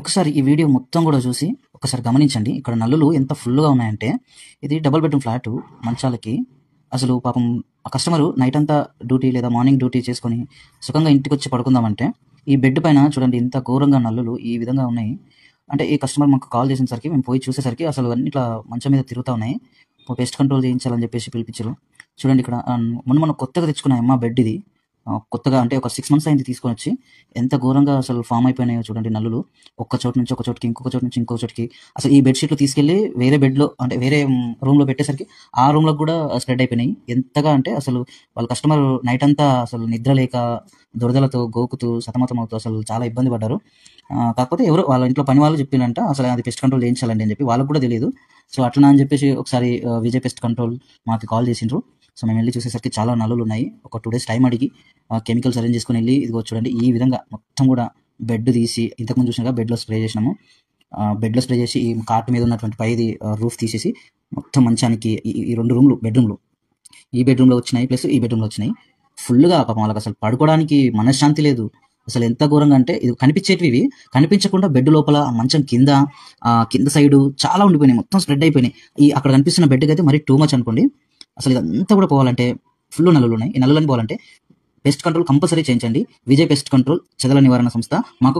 ఒకసారి ఈ వీడియో మొత్తం కూడా చూసి ఒకసారి గమనించండి. ఇక్కడ నల్లులు ఎంత ఫుల్‌గా ఉన్నాయంటే, ఇది డబుల్ బెడ్‌రూమ్ ఫ్లాటు మంచాలకి. అసలు పాపం ఆ కస్టమరు నైట్ అంతా డ్యూటీ లేదా మార్నింగ్ డ్యూటీ చేసుకొని సుఖంగా ఇంటికొచ్చి పడుకుందామంటే, ఈ బెడ్ పైన చూడండి ఇంత ఘోరంగా నల్లులు ఈ విధంగా ఉన్నాయి. అంటే ఈ కస్టమర్ మాకు కాల్ చేసేసరికి మేము పోయి చూసేసరికి అసలు అన్నీ ఇట్లా మంచం మీద తిరుగుతా ఉన్నాయి. పెస్ట్ కంట్రోల్ చేయించాలని చెప్పేసి పిలిపించారు. చూడండి ఇక్కడ మొన్న కొత్తగా తెచ్చుకున్న అమ్మ బెడ్ ఇది. కొత్తగా అంటే ఒక 6 మంత్స్ అయింది తీసుకొనొచ్చి. ఎంత ఘోరంగా అసలు ఫార్మ్ అయిపోయినాయో చూడండి నల్లులు. ఒక్క చోటు నుంచి ఒక చోటుకి, ఇంకొక చోటు నుంచి ఇంకో చోటుకి. అసలు ఈ బెడ్ షీట్లు తీసుకెళ్ళి వేరే బెడ్‌లో అంటే వేరే రూమ్‌లో పెట్టేసరికి ఆ రూమ్‌లోకి కూడా స్ప్రెడ్ అయిపోయినాయి. ఎంతగా అంటే అసలు వాళ్ళ కస్టమర్ నైట్ అంతా అసలు నిద్ర లేక దురదలతో గోకుతూ సతమతమవుతూ అసలు చాలా ఇబ్బంది పడ్డారు. కాకపోతే ఎవరో వాళ్ళ ఇంట్లో పని వాళ్ళు చెప్పిర్రంట అసలు అది పెస్ట్ కంట్రోల్ చేయించాలండి అని చెప్పి. వాళ్ళకి కూడా తెలీదు. సో అట్లనా అని చెప్పేసి ఒకసారి విజయ్ పెస్ట్ కంట్రోల్ మాకు కాల్ చేసిండ్రు. సో మేము వెళ్ళి చూసేసరికి చాలా నల్లులు ఉన్నాయి. ఒక 2 డేస్ టైం అడిగి కెమికల్స్ అరేంజ్ చేసుకొని వెళ్ళి ఇదిగో చూడండి ఈ విధంగా మొత్తం కూడా బెడ్ తీసి ఇంతకుముందు చూసినాక బెడ్‌లో స్ప్రే చేసినాము. బెడ్‌లో స్ప్రే చేసి ఈ కాట్ మీద ఉన్నటువంటి పైది రూఫ్ తీసేసి మొత్తం మంచానికి ఈ 2 బెడ్‌రూమ్‌లు ఈ బెడ్‌రూమ్‌లో వచ్చినాయి. ప్లస్ ఈ బెడ్‌రూమ్‌లో వచ్చినాయి. ఫుల్‌గా పాపం వాళ్ళకసలు పడుకోవడానికి మనశ్శాంతి లేదు. అసలు ఎంత ఘోరంగా అంటే ఇది కనిపించేటివి ఇవి. కనిపించకుండా బెడ్ లోపల ఆ మంచం కింద కింద సైడు చాలా ఉండిపోయినాయి. మొత్తం స్ప్రెడ్ అయిపోయినాయి. అక్కడ కనిపిస్తున్న బెడ్‌కైతే మరీ టూ మచ్ అనుకోండి. అసలు ఇదంతా కూడా పోవాలంటే ఫుల్ నల్లులున్నాయి. ఈ నల్లులని పోవాలంటే పెస్ట్ కంట్రోల్ కంపల్సరీ చేయించండి. విజయ్ పెస్ట్ కంట్రోల్ చెదల నివారణ సంస్థ. మాకు